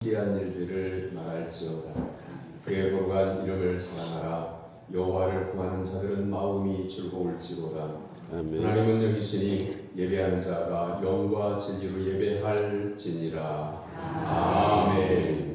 기이한 일들을 말할지어다. 그의 거룩한 이름을 찬양하라. 여호와를 구하는 자들은 마음이 즐거울지로다. 아멘. 하나님은 여기시니 예배하는 자가 영과 진리로 예배할지니라. 아멘.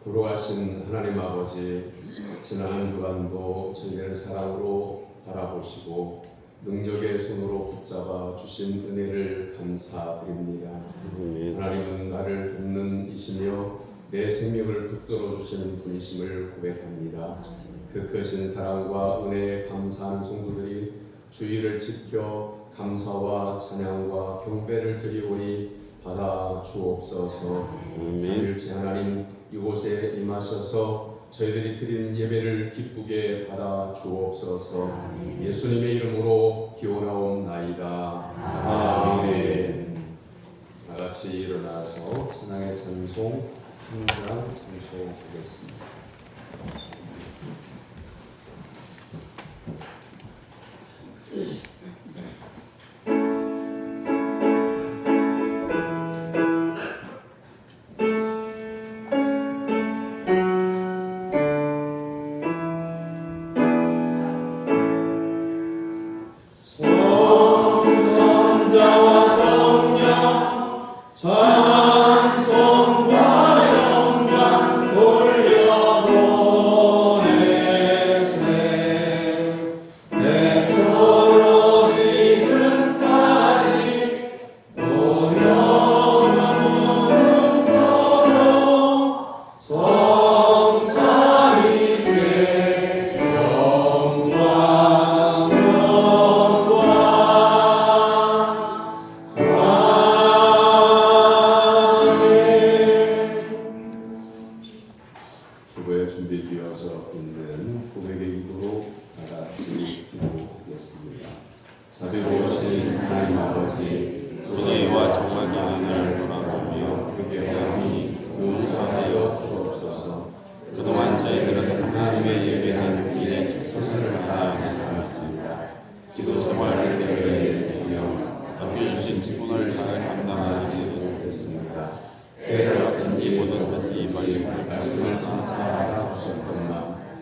거룩하신 하나님 아버지, 지난 한 주간도 저희를 사랑으로 바라보시고 능력의 손으로 붙잡아 주신 은혜를 감사드립니다. 하나님은 나를 돕는 이시며 내 생명을 붙들어 주시는 분이심을 고백합니다. 그 크신 사랑과 은혜에 감사하는 성도들이 주의를 지켜 감사와 찬양과 경배를 드리오니 받아 주옵소서. 삼일째 하나님 이곳에 임하셔서 저희들이 드리는 예배를 기쁘게 받아 주옵소서. 예수님의 이름으로 기원하옵나이다. 아멘. 다같이 일어나서 찬양의 찬송 3장 찬송하겠습니다. 기도에 준비되어져 있는 고백의 기도로 다같이 기도하겠습니다. 자비로우신 하나님 아버지, 은혜와 정말 영광을 돌아보며 그게 하나님이 용서하여 주옵소서. 그동안 저희들은 하나님의 예배하는 길에 최선을 다하지 않았습니다. 기도 생활을 위해서며 맡겨주신 직분을 잘 감당하지 못했습니다. 때를 얻든지 못 얻든지 말씀을 전하라 하셨건만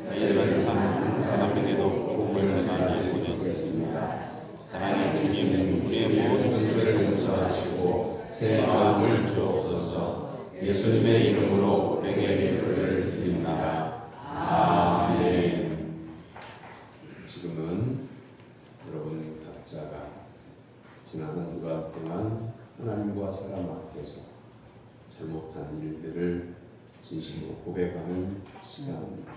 저희들은 한 사람에게도 복음을 전하지 못했습니다. 사랑의 주님, 우리의 모든 죄를 용서하시고 새 마음을 주옵소서. 예수님의 이름으로 고백의 기도를 드립니다. 아멘. 지금은 여러분 각자가 지난 한 주간 동안 하나님과 사람 앞에서 잘못한 일들을 진심으로 고백하는 시간입니다.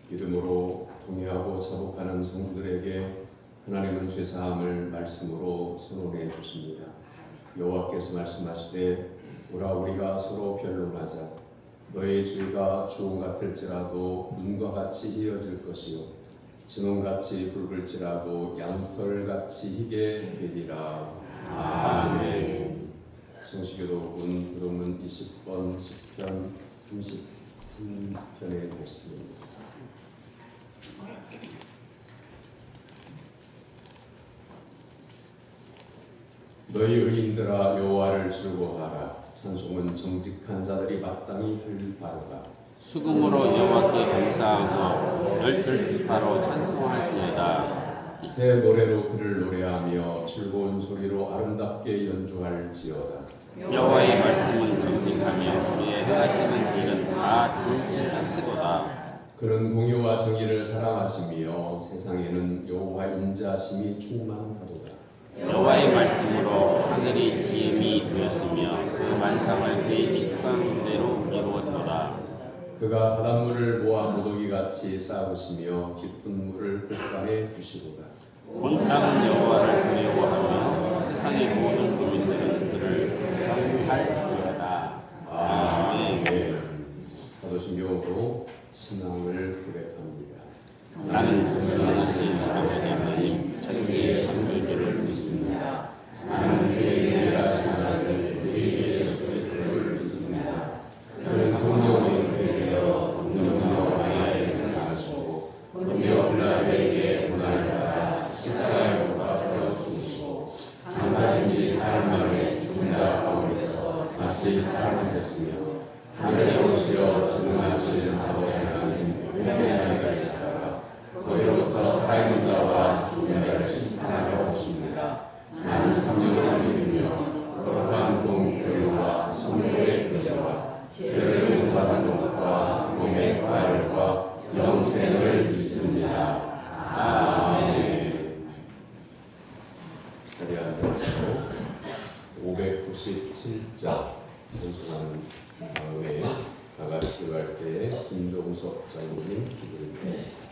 믿음으로 동의하고 자복하는 성도들에게 하나님은 죄사함을 말씀으로 선언해 주십니다. 여호와께서 말씀하시되 오라 우리가 서로 변론하자. 너의 죄가 주홍 같을지라도 눈과 같이 이어질 것이요 진홍같이 붉을지라도 양털같이 희게 되리라. 아멘. 성시교독은 부동문 20번 10편 33편의 말씀입니다. 너희 의인들아 여호와를 즐거워하라. 찬송은 정직한 자들이 마땅히 할 바로다. 수금으로 여호와께 감사하고 열둘 비파로 찬송할지어다. 새 노래로 그를 노래하며 즐거운 소리로 아름답게 연주할지어다. 여호와의 말씀은 정직하며 그의 행하시는 일은 다 진실하시도다. 그는 공의와 정의를 사랑하시며 세상에는 여호와 인자심이 충만하도다. 여호와의 말씀으로 하늘이 지음이 되었으며 그 만상을 그의 입강대로 이루었도다. 그가 바닷물을 모아 무더기같이 쌓으시며 깊은 물을 곳간에 두시도다. 온 땅은 여호와를 두려워하며 세상의 모든 국민들은 그를 경배할지어다. 아멘. 사도신경으로 신앙을 고백합니다. 나는 전능하신 아버지 하나님 천지의 창조주를 믿습니다. 나는 그의 유일하신 아들 우리 주 예수 그리스도를 믿습니다. 그는 성령의 되어 성령과 마리아에게 나시고 본디오 빌라도에게 고난을 받아 십자가에 못 박혀 죽으시고 장사인지 사흘 만에 죽은 자 가운데서 다시 살아나셨으며 하늘에 오시어 전능하신 아버지 하나님 은혜가 있으시다가 거기로부터 살아있는 자와 죽은 자를 심판하러 오십니다. 나는 성령을 믿으며 거룩한 공교회와 성도의 교제와 죄를 용서하는 것과 몸의 부활과 영생을 믿습니다. 아멘. 자리에 앉으시고 597자 찬송하는 다음에 다 같이 들어갈 때에 김종석 장로님 기도입니다.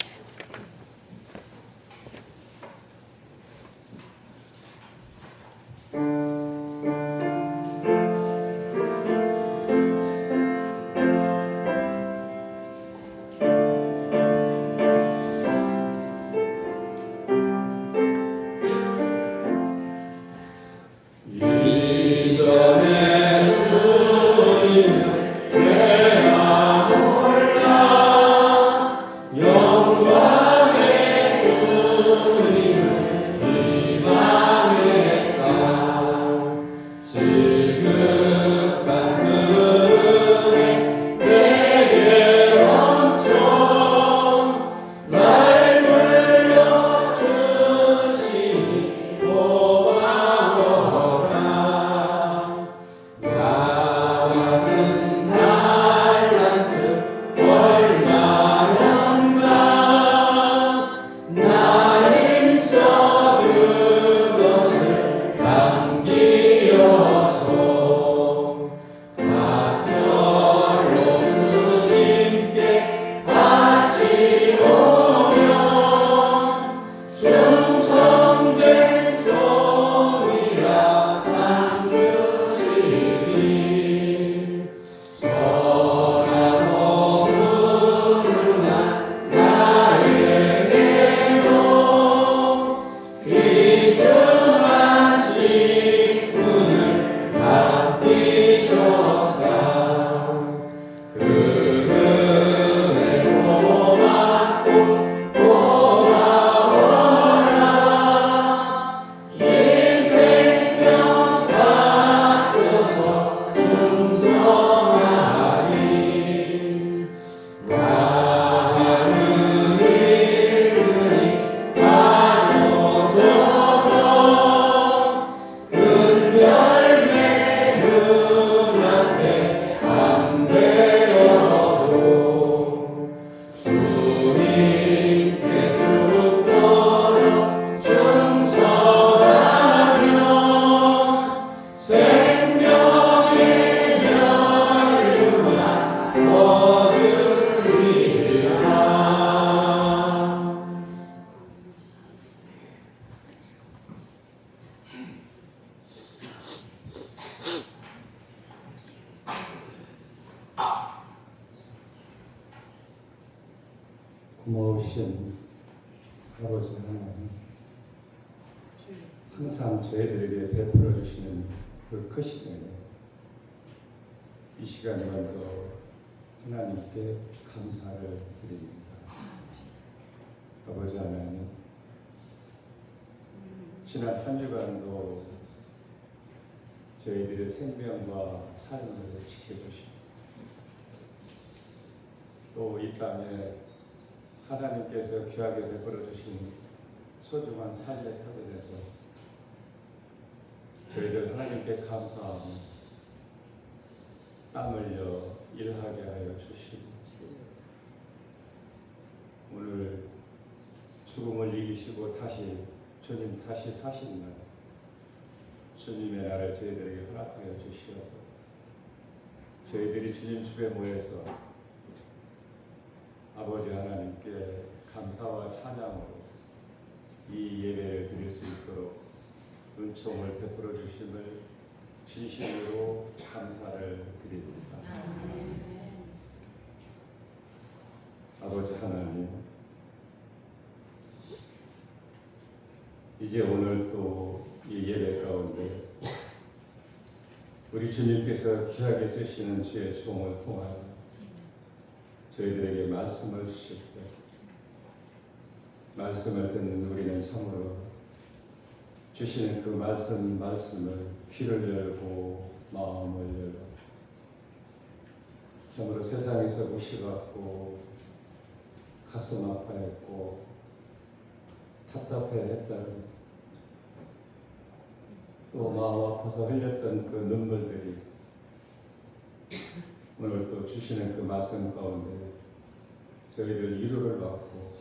고마우신 아버지 하나님, 항상 저희들에게 베풀어 주시는 그 크신 은혜, 이 시간에 먼저 하나님께 감사를 드립니다. 아버지 하나님, 지난 한 주간도 저희들의 생명과 삶을 지켜주시고 또 이 땅에 하나님께서 귀하게 베풀어 주신 소중한 삶의 터전에서 저희들 하나님께 감사하며 땀 흘려 일하게 하여 주시고 오늘 죽음을 이기시고 주님 다시 사신 날 주님의 날을 저희들에게 허락하여 주시어서 저희들이 주님 집에 모여서 아버지 하나님께 감사와 찬양으로 이 예배를 드릴 수 있도록 은총을 베풀어 주심을 진심으로 감사를 드립니다. 아버지 하나님, 이제 오늘 또 이 예배 가운데 우리 주님께서 귀하게 쓰시는 주의 종을 통하여 저희들에게 말씀을 주실 때 말씀을 듣는 우리는 참으로 주시는 그 말씀을 귀를 열고 마음을 열고 참으로 세상에서 무시받고 가슴 아파했고 답답해했던 또 마음 아파서 흘렸던 그 눈물들이 오늘 또 주시는 그 말씀 가운데 저희들 위로를 받고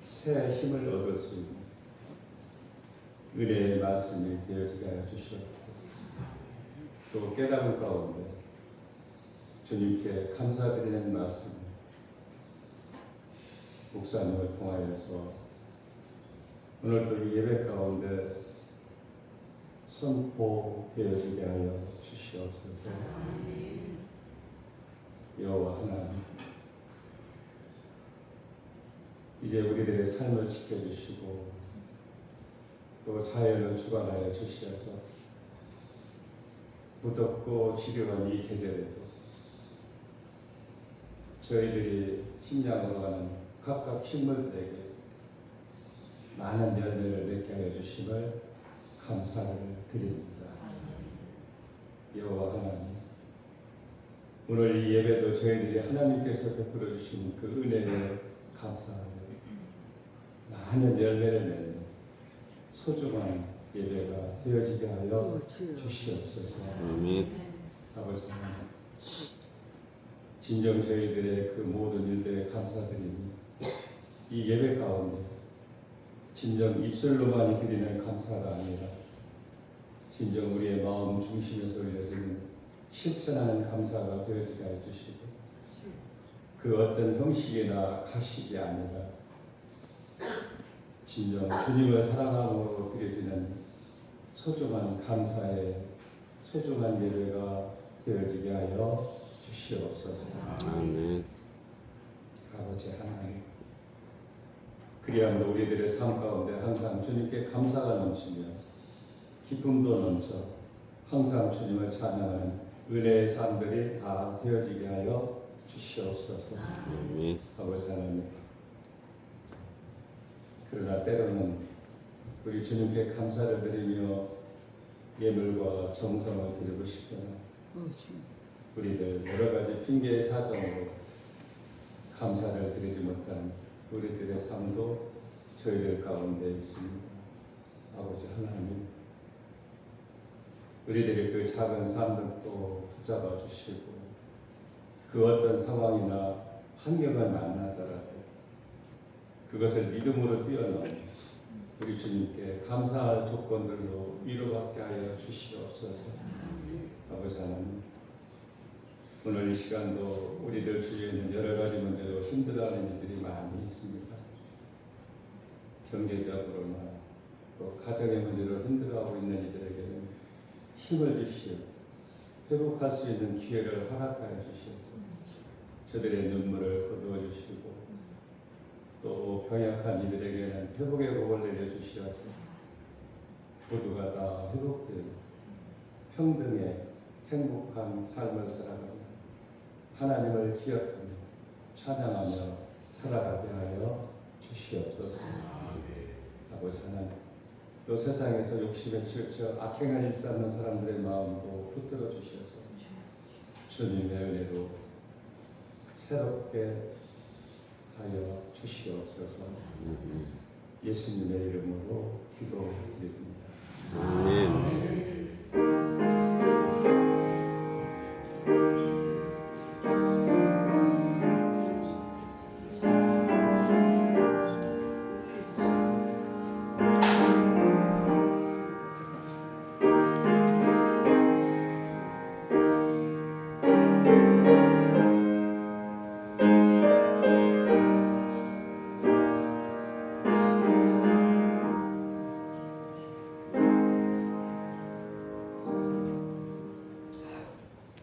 새 힘을 얻을 수 있는 은혜의 말씀이 되어지게 하여 주시옵고 또 깨달음 가운데 주님께 감사드리는 말씀 목사님을 통하여서 오늘 또 이 예배 가운데 선포되어지게 하여 주시옵소서. 여호와 하나님, 이제 우리들의 삶을 지켜주시고 또 자연을 주관하여 주시어서 무덥고 지루한 이 계절에도 저희들이 식량으로 가는 각각 식물들에게 많은 열매를 맺게 하여 주심을 감사를 드립니다. 여호와 하나님, 오늘 이 예배도 저희들이 하나님께서 베풀어 주신 그 은혜에 감사하며 많은 열매를 맺는 소중한 예배가 되어지게 하여 주시옵소서. 아멘. 아버지 하나님, 진정 저희들의 그 모든 일들에 감사드리니 이 예배 가운데 진정 입술로만 드리는 감사가 아니라 진정 우리의 마음 중심에서 올려지는 실천하는 감사가 되어지게 해 주시고 그 어떤 형식이나 가식이 아니라 진정 주님을 사랑함으로 드려지는 소중한 감사의 소중한 예배가 되어지게 하여 주시옵소서. 아멘. 아버지 하나님, 그리함으로 우리들의 삶 가운데 항상 주님께 감사가 넘치며 기쁨도 넘쳐 항상 주님을 찬양하는 은혜의 삶들이 다 되어지게 하여 주시옵소서. 아멘. 아버지 하나님, 그러나 때로는 우리 주님께 감사를 드리며 예물과 정성을 드리고 싶으나 우리들 여러 가지 핑계의 사정으로 감사를 드리지 못한 우리들의 삶도 저희들 가운데 있습니다. 아버지 하나님, 우리들의 그 작은 삶들도 붙잡아 주시고 그 어떤 상황이나 환경을 만나더라도 그것을 믿음으로 뛰어넘어 우리 주님께 감사할 조건들로 위로받게 하여 주시옵소서. 아버지 하나님, 오늘 이 시간도 우리들 주위에 있는 여러 가지 문제로 힘들어하는 이들이 많이 있습니다. 경제적으로나 또 가정의 문제로 힘들어하고 있는 이들에게는 힘을 주시어 회복할 수 있는 기회를 허락하여 주시옵소서. 저들의 눈물을 거두어 주시고 또 병약한 이들에게는 회복의 복을 내려주시어서 모두가 다 회복되고 평등의 행복한 삶을 살아가며 하나님을 기억하며 찬양하며 살아가게 하여 주시옵소서. 아버지 하나님, 또 세상에서 욕심에 치우쳐 악행을 일삼는 사람들의 마음도 붙들어 주셔서 주님의 은혜로 새롭게 하여 주시옵소서. 예수님의 이름으로 기도드립니다. 아멘.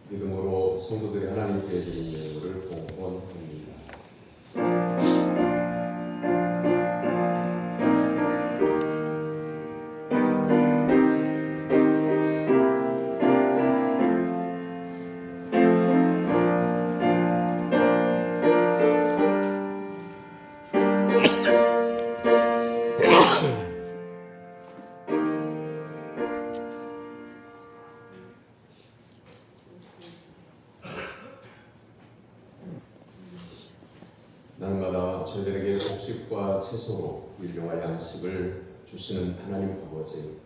믿음으로 성도들이 하나님께 드린 예물을 봉헌합니다. 날마다 저희들에게 곡식과 채소로 일용할 양식을 주시는 하나님 아버지,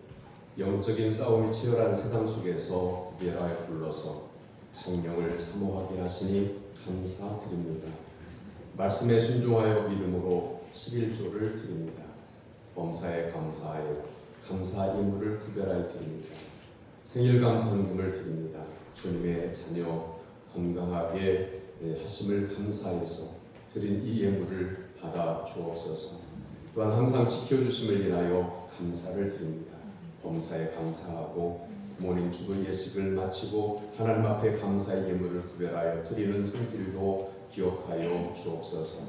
영적인 싸움이 치열한 세상 속에서 구별하여 불러서 성령을 사모하게 하시니 감사드립니다. 말씀에 순종하여 믿음으로 11조를 드립니다. 범사에 감사하여 감사 이물을 구별하여 드립니다. 생일 감사헌금을 드립니다. 주님의 자녀 건강하게 하심을 감사해서 드린 이 예물을 받아 주옵소서. 또한 항상 지켜주심을 인하여 감사를 드립니다. 범사에 감사하고 부모님 죽은 예식을 마치고 하나님 앞에 감사의 예물을 구별하여 드리는 손길도 기억하여 주옵소서.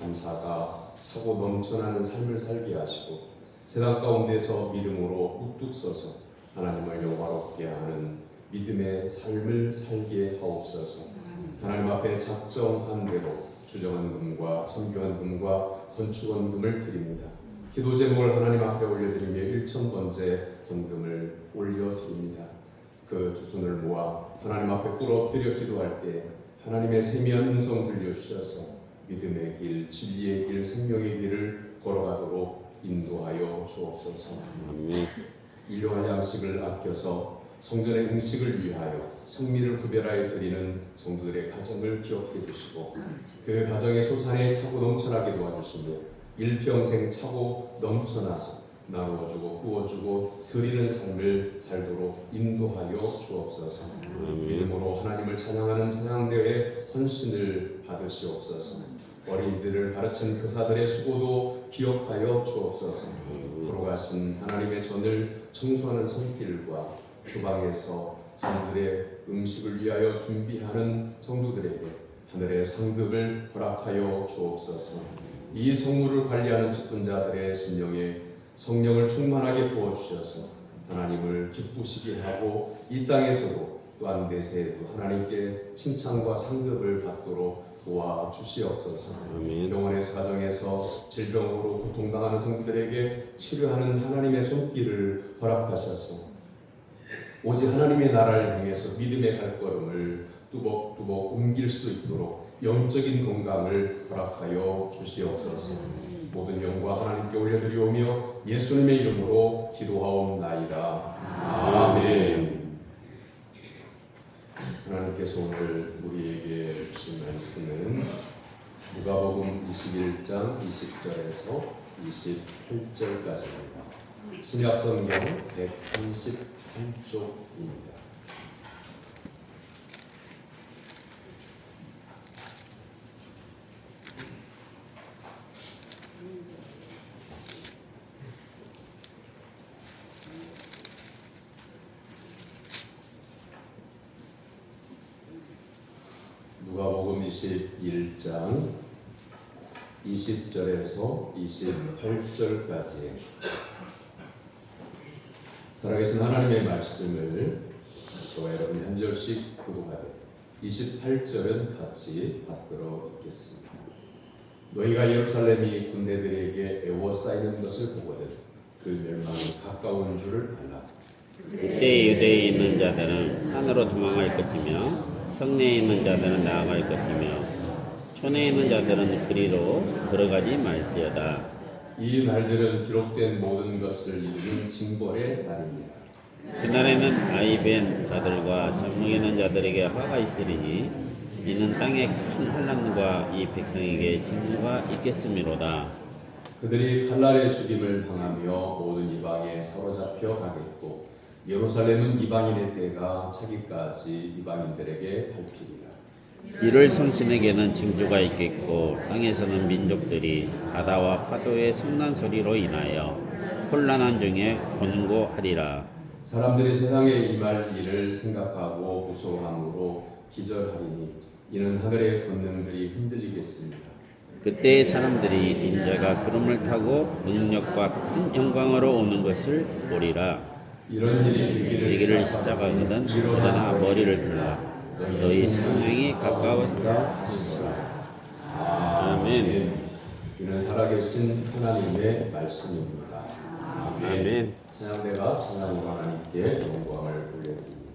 감사가 차고 넘쳐나는 삶을 살게 하시고 세상 가운데서 믿음으로 우뚝 서서 하나님을 영화롭게 하는 믿음의 삶을 살게 하옵소서. 하나님 앞에 작정한 대로 주정헌금과 선교헌금과 건축헌금을 드립니다. 기도 제목을 하나님 앞에 올려드리며 1,000번째 헌금을 올려드립니다. 그 두 손을 모아 하나님 앞에 꿇어엎드려 기도할 때 하나님의 세미한 음성 들려주셔서 믿음의 길, 진리의 길, 생명의 길을 걸어가도록 인도하여 주옵소서. 일용할 양식을 아껴서 성전의 음식을 위하여 성미를 구별하여 드리는 성도들의 가정을 기억해 주시고 그 가정의 소산에 차고 넘쳐나게 도와주시며 일평생 차고 넘쳐나서 나누어주고 구워주고 드리는 삶을 살도록 인도하여 주옵소서. 믿음으로 하나님을 찬양하는 찬양대회의 헌신을 받으시옵소서. 어린이들을 가르친 교사들의 수고도 기억하여 주옵소서. 걸어가신 하나님의 전을 청소하는 손길과 주방에서 성도들의 음식을 위하여 준비하는 성도들에게 하늘의 상급을 허락하여 주옵소서. 이 성물을 관리하는 직분자들의 심령에 성령을 충만하게 부어주셔서 하나님을 기쁘시게 하고 이 땅에서도 또한 내세에도 하나님께 칭찬과 상급을 받도록 도와주시옵소서. 병원에서 가정에서 질병으로 고통당하는 성도들에게 치료하는 하나님의 손길을 허락하셔서 오직 하나님의 나라를 향해서 믿음의 발걸음을 뚜벅뚜벅 옮길 수 있도록 영적인 건강을 허락하여 주시옵소서. 모든 영광 하나님께 올려드리오며 예수님의 이름으로 기도하옵나이다. 아멘. 하나님께서 오늘 우리에게 주신 말씀은 누가복음 21장 20절에서 28절까지입니다. 신약성경 133쪽입니다. 누가복음 21장 20절에서 28절까지 살아계신 하나님의 말씀을 저와 여러분 한 절씩 교독하되 28절은 같이 받들어 읽겠습니다. 너희가 예루살렘이 군대들에게 애워싸이는 것을 보거든 그 멸망이 가까운 줄을 알라. 그때 유대에 있는 자들은 산으로 도망할 것이며 성내에 있는 자들은 나아갈 것이며 촌에 있는 자들은 그리로 들어가지 말지어다. 이 날들은 기록된 모든 것을 이루는 징벌의 날입니다. 그날에는 아이벤 자들과 전무에 있는 자들에게 화가 있으리니 이는 땅에 큰 환난과 이 백성에게 징후가 있겠음이로다. 그들이 칼날의 죽임을 당하며 모든 이방에 사로잡혀 가겠고 예루살렘은 이방인의 때가 차기까지 이방인들에게 밟히리라. 이를 성신에게는 징조가 있겠고 땅에서는 민족들이 바다와 파도의 성난 소리로 인하여 혼란한 중에 권고하리라. 사람들이 세상에 임할 일을 생각하고 무서워함으로 기절하리니 이는 하늘의 권능들이 흔들리겠습니다. 그때 사람들이 인자가 구름을 타고 능력과 큰 영광으로 오는 것을 보리라. 이런 일이 되기를 시작하거든 일어나 머리를 들라. 너희 성령이 가까웠다. 아멘. 이는 살아계신 하나님의 말씀입니다. 아멘. 찬양대가 찬양으로 하나님께 영광을 돌려드립니다.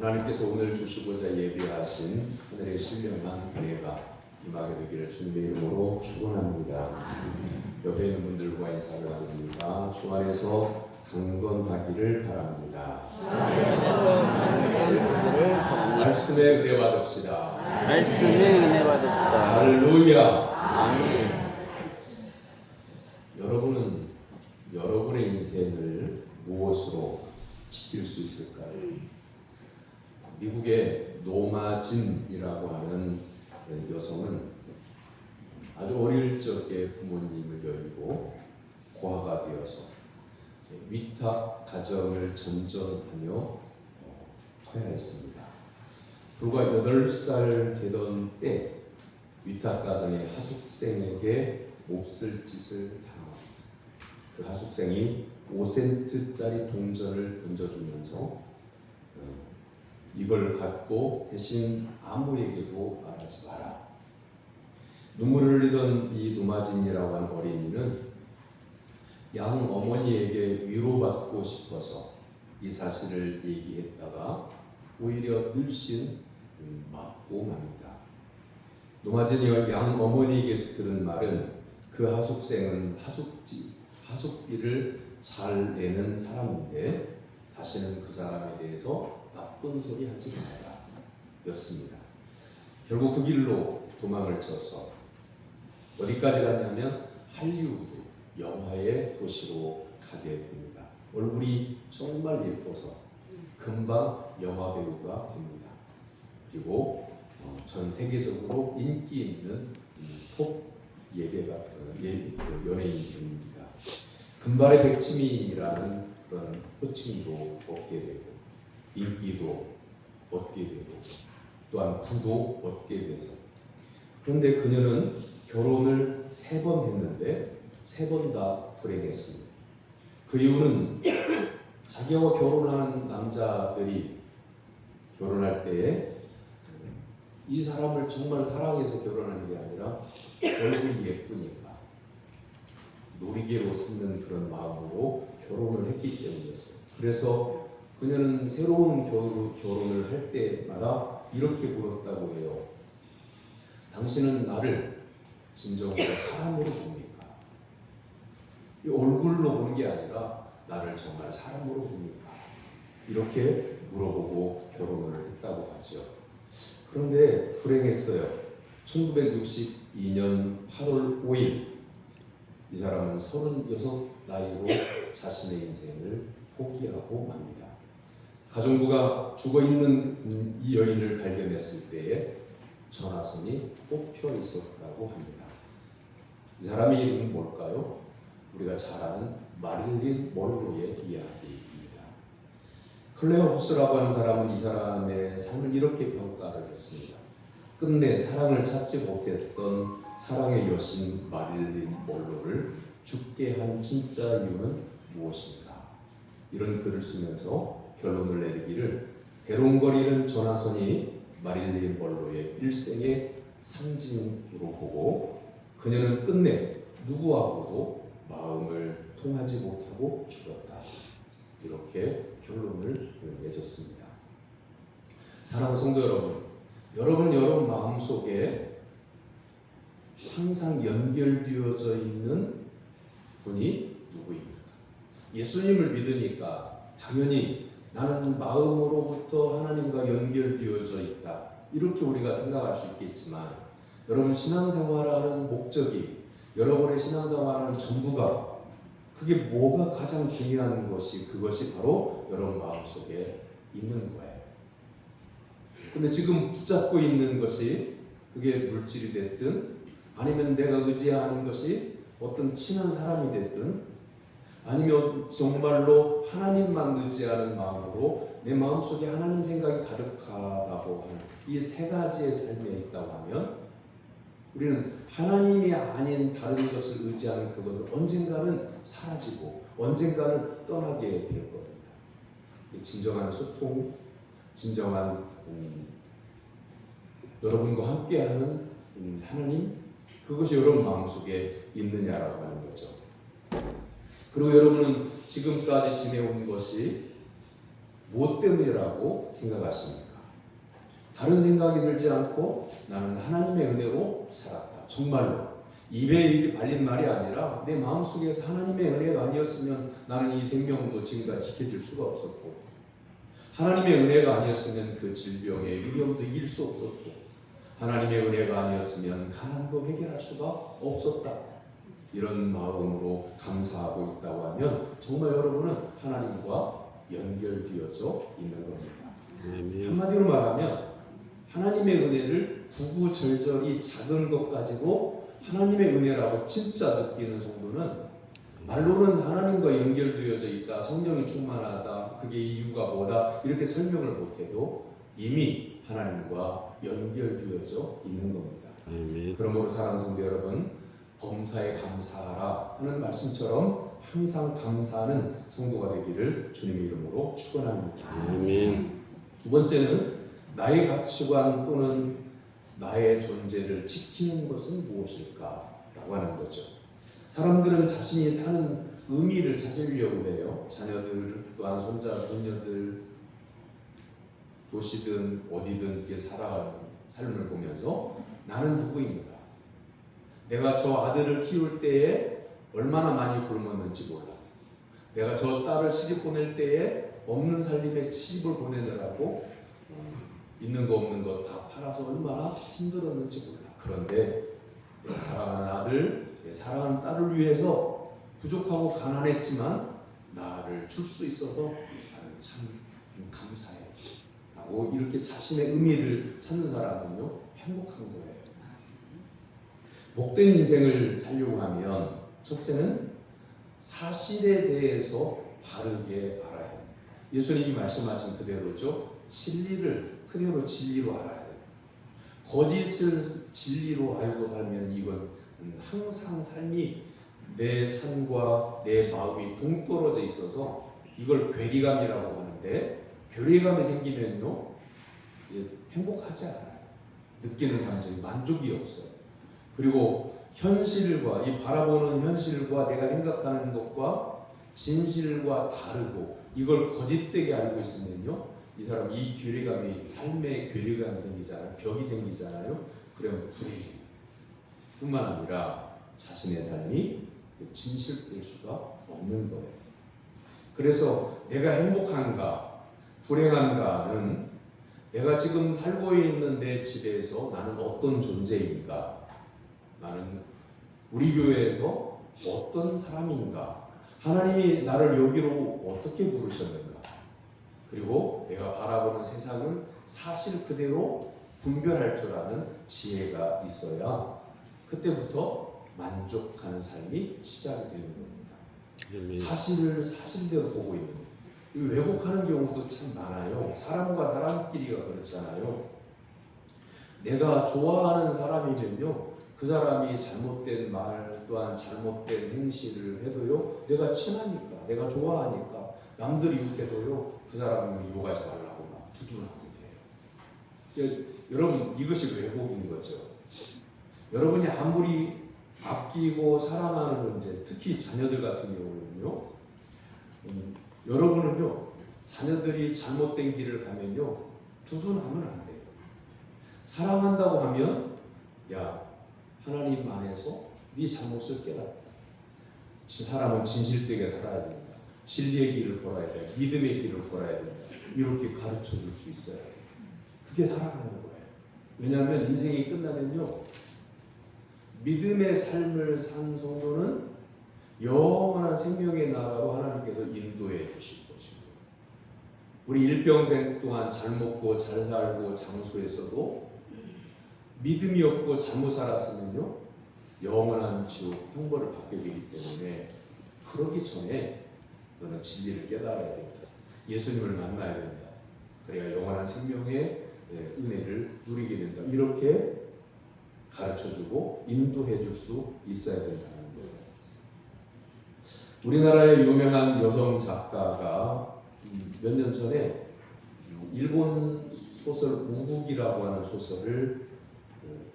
하나님께서 오늘 주시고자 예비하신 하늘의 신령한 은혜가 임하게 되기를 주님의 이름으로 축원합니다. 옆에 있는 분들과 인사를 나눕니다. 주 안에서 강건하기를 바랍니다. 말씀에 은혜 받읍시다. 말씀에 은혜 받읍시다. 할렐루야. 아멘. 여러분은 여러분의 인생을 무엇으로 지킬 수 있을까요? 미국의 노마 진이라고 하는 여성은 아주 어릴 적에 부모님을 여의고 고아가 되어서 위탁 가정을 전전하며 퇴화했습니다. 불과 8살 되던 때 위탁 가정의 하숙생에게 몹쓸 짓을 당합니다. 그 하숙생이 5센트짜리 동전을 던져주면서 이걸 갖고 대신 아무에게도 말하지 마라. 눈물을 흘리던 이 누마진이라고 하는 어린이는 양 어머니에게 위로받고 싶어서 이 사실을 얘기했다가 오히려 늘씬 맞고 맙니다. 누마진이가 양 어머니에게서 들은 말은 그 하숙생은 하숙비를 잘 내는 사람인데 다시는 그 사람에 대해서 나쁜 소리 하지 마라 였습니다. 결국 그 길로 도망을 쳐서 어디까지 갔냐면 할리우드 영화의 도시로 가게 됩니다. 얼굴이 정말 예뻐서 금방 영화 배우가 됩니다. 그리고 전 세계적으로 인기 있는 톱 연예인이 됩니다. 금발의 백치미인이라는 그런 호칭도 얻게 되고 인기도 얻게 되고 또한 부도 얻게 돼서 그런데 그녀는 결혼을 3번 했는데 3번 다 불행했습니다. 그 이유는 자기와 결혼하는 남자들이 결혼할 때에 이 사람을 정말 사랑해서 결혼하는 게 아니라 얼굴이 예쁘니까 놀이개로 삼는 그런 마음으로 결혼을 했기 때문이었어요. 그래서 그녀는 새로운 결혼을 할 때마다 이렇게 물었다고 해요. 당신은 나를 진정으로 사람으로 봅니까? 이 얼굴로 보는 게 아니라 나를 정말 사람으로 봅니까? 이렇게 물어보고 결혼을 했다고 하죠. 그런데 불행했어요. 1962년 8월 5일 이 사람은 36 나이로 자신의 인생을 포기하고 맙니다. 가정부가 죽어있는 이 여인을 발견했을 때에 전화선이 꼽혀 있었다고 합니다. 이 사람의 이름은 뭘까요? 우리가 잘 아는 마릴린 먼로의 이야기입니다. 클레어 후스라고 하는 사람은 이 사람의 삶을 이렇게 평가를 했습니다. 끝내 사랑을 찾지 못했던 사랑의 여신 마릴린 먼로를 죽게 한 진짜 이유는 무엇인가? 이런 글을 쓰면서 결론을 내리기를 대롱거리는 전화선이 마릴린 먼로의 일생의 상징으로 보고 그녀는 끝내 누구하고도 마음을 통하지 못하고 죽었다. 이렇게 결론을 맺었습니다. 사랑하는 성도 여러분, 여러분 마음속에 항상 연결되어져 있는 분이 누구입니까? 예수님을 믿으니까 당연히 나는 마음으로부터 하나님과 연결되어져 있다. 이렇게 우리가 생각할 수 있겠지만 여러분 신앙생활하는 목적이 여러분의 신앙생활하는 전부가 그게 뭐가 가장 중요한 것이 그것이 바로 여러분 마음속에 있는 거예요. 근데 지금 붙잡고 있는 것이 그게 물질이 됐든 아니면 내가 의지하는 것이 어떤 친한 사람이 됐든 아니면 정말로 하나님만 의지하는 마음으로 내 마음속에 하나님 생각이 가득하다고 하는 이 3가지의 삶에 있다고 하면 우리는 하나님이 아닌 다른 것을 의지하는 그것은 언젠가는 사라지고 언젠가는 떠나게 될 겁니다. 진정한 소통, 진정한 여러분과 함께하는 하나님 그것이 여러분 마음속에 있느냐라고 하는 거죠. 그리고 여러분은 지금까지 지내온 것이 무엇 때문이라고 생각하십니까? 다른 생각이 들지 않고 나는 하나님의 은혜로 살았다. 정말로 입에 이게 발린 말이 아니라 내 마음속에서 하나님의 은혜가 아니었으면 나는 이 생명도 지금까지 지켜질 수가 없었고 하나님의 은혜가 아니었으면 그 질병의 위험도 이길 수 없었고 하나님의 은혜가 아니었으면 가난도 해결할 수가 없었다. 이런 마음으로 감사하고 있다고 하면 정말 여러분은 하나님과 연결되어져 있는 겁니다. 한마디로 말하면 하나님의 은혜를 구구절절히 작은 것 가지고 하나님의 은혜라고 진짜 느끼는 성도는 말로는 하나님과 연결되어져 있다, 성령이 충만하다, 그게 이유가 뭐다 이렇게 설명을 못해도 이미 하나님과 연결되어져 있는 겁니다. 아멘. 그러므로 사랑하는 성도 여러분, 범사에 감사하라 하는 말씀처럼 항상 감사하는 성도가 되기를 주님의 이름으로 축원합니다. 아멘. 두 번째는 나의 가치관 또는 나의 존재를 지키는 것은 무엇일까? 라고 하는 거죠. 사람들은 자신이 사는 의미를 찾으려고 해요. 자녀들 또한 손자, 손녀들 도시든 어디든 이렇게 살아가는 삶을 보면서 나는 누구인가? 내가 저 아들을 키울 때에 얼마나 많이 굶었는지 몰라. 내가 저 딸을 시집 보낼 때에 없는 살림에 시집을 보내느라고 있는 거 없는 거 다 팔아서 얼마나 힘들었는지 몰라. 그런데 내 사랑하는 아들, 내 사랑하는 딸을 위해서 부족하고 가난했지만 나를 줄 수 있어서 나는 참 감사해 라고 이렇게 자신의 의미를 찾는 사람은요 행복한 거예요. 복된 인생을 살려고 하면 첫째는 사실에 대해서 바르게 알아야 해요. 예수님이 말씀하신 그대로죠. 진리를 그대로 진리로 알아야 돼요. 거짓을 진리로 알고 살면 이건 항상 삶이 내 삶과 내 마음이 동떨어져 있어서 이걸 괴리감이라고 하는데, 괴리감이 생기면요 행복하지 않아요. 느끼는 감정이 만족이 없어요. 그리고 현실과 이 바라보는 현실과 내가 생각하는 것과 진실과 다르고 이걸 거짓되게 알고 있으면요 이 사람 이 괴리감이 삶의 괴리감이 생기잖아요. 벽이 생기잖아요. 그러면 불행 뿐만 아니라 자신의 삶이 진실될 수가 없는 거예요. 그래서 내가 행복한가 불행한가는 내가 지금 살고 있는 내 집에서 나는 어떤 존재인가, 나는 우리 교회에서 어떤 사람인가, 하나님이 나를 여기로 어떻게 부르셨는가, 그리고 내가 바라보는 세상은 사실 그대로 분별할 줄 아는 지혜가 있어야 그때부터 만족하는 삶이 시작이 되는 겁니다. 사실을 사실대로 보고 있는 거예요. 왜곡하는 경우도 참 많아요. 사람과 사람끼리가 그렇잖아요. 내가 좋아하는 사람이면요 그 사람이 잘못된 말 또한 잘못된 행실을 해도요 내가 친하니까 내가 좋아하니까 남들이 욕해도요 그 사람을 욕하지 말라고 막 두둔하게 돼요. 여러분 이것이 왜곡인 거죠. 여러분이 아무리 아끼고 사랑하는 존재, 특히 자녀들 같은 경우는요 여러분은요 자녀들이 잘못된 길을 가면요 두둔하면 안 돼요. 사랑한다고 하면 야 하나님 안에서 네 잘못을 깨닫다. 사람은 진실되게 살아야 된다. 진리의 길을 걸어야 된다. 믿음의 길을 걸어야 된다. 이렇게 가르쳐 줄 수 있어야 돼요. 그게 살아가는 거예요. 왜냐하면 인생이 끝나면요 믿음의 삶을 산 성도는 영원한 생명의 나라로 하나님께서 인도해 주실 것이고, 우리 일평생 동안 잘 먹고 잘 살고 장수에서도 믿음이 없고 잘못 살았으면요 영원한 지옥 형벌을 받게 되기 때문에 그러기 전에 너는 진리를 깨달아야 된다. 예수님을 만나야 된다. 그래야 영원한 생명의 은혜를 누리게 된다. 이렇게 가르쳐주고 인도해줄 수 있어야 된다는 거예요. 우리나라의 유명한 여성 작가가 몇 년 전에 일본 소설 우국이라고 하는 소설을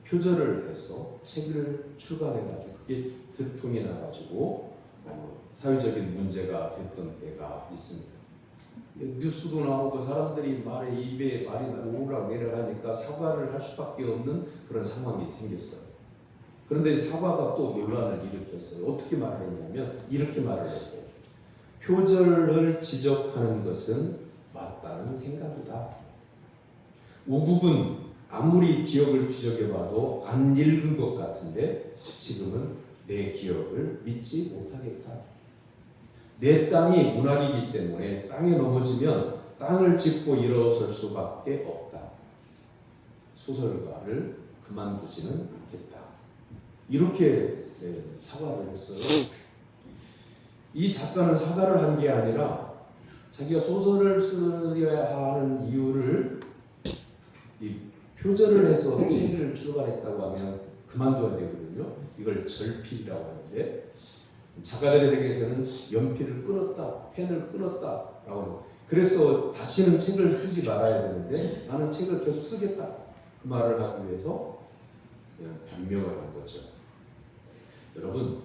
표절을 해서 책을 출간해가지고 그게 들통이 나가지고 사회적인 문제가 됐던 때가 있습니다. 뉴스도 나오고 사람들이 말에 입에 말이 오르락 내려가니까 사과를 할 수밖에 없는 그런 상황이 생겼어요. 그런데 사과가 또 논란을 일으켰어요. 어떻게 말을 했냐면 이렇게 말을 했어요. 표절을 지적하는 것은 맞다는 생각이다. 우국은 아무리 기억을 뒤적여봐도 안 읽은 것 같은데 지금은 내 기억을 믿지 못하겠다. 내 땅이 문학이기 때문에 땅에 넘어지면 땅을 짚고 일어설 수밖에 없다. 소설가를 그만두지는 않겠다. 이렇게 사과를 했어요. 이 작가는 사과를 한 게 아니라 자기가 소설을 써야 하는 이유를 이 표절을 해서 책을 출간했다고 하면 그만둬야 되거든요. 이걸 절필이라고 하는데 작가들에게서는 연필을 끊었다, 펜을 끊었다라고. 그래서 다시는 책을 쓰지 말아야 되는데 나는 책을 계속 쓰겠다. 그 말을 하기 위해서 그냥 변명을 한 거죠. 여러분,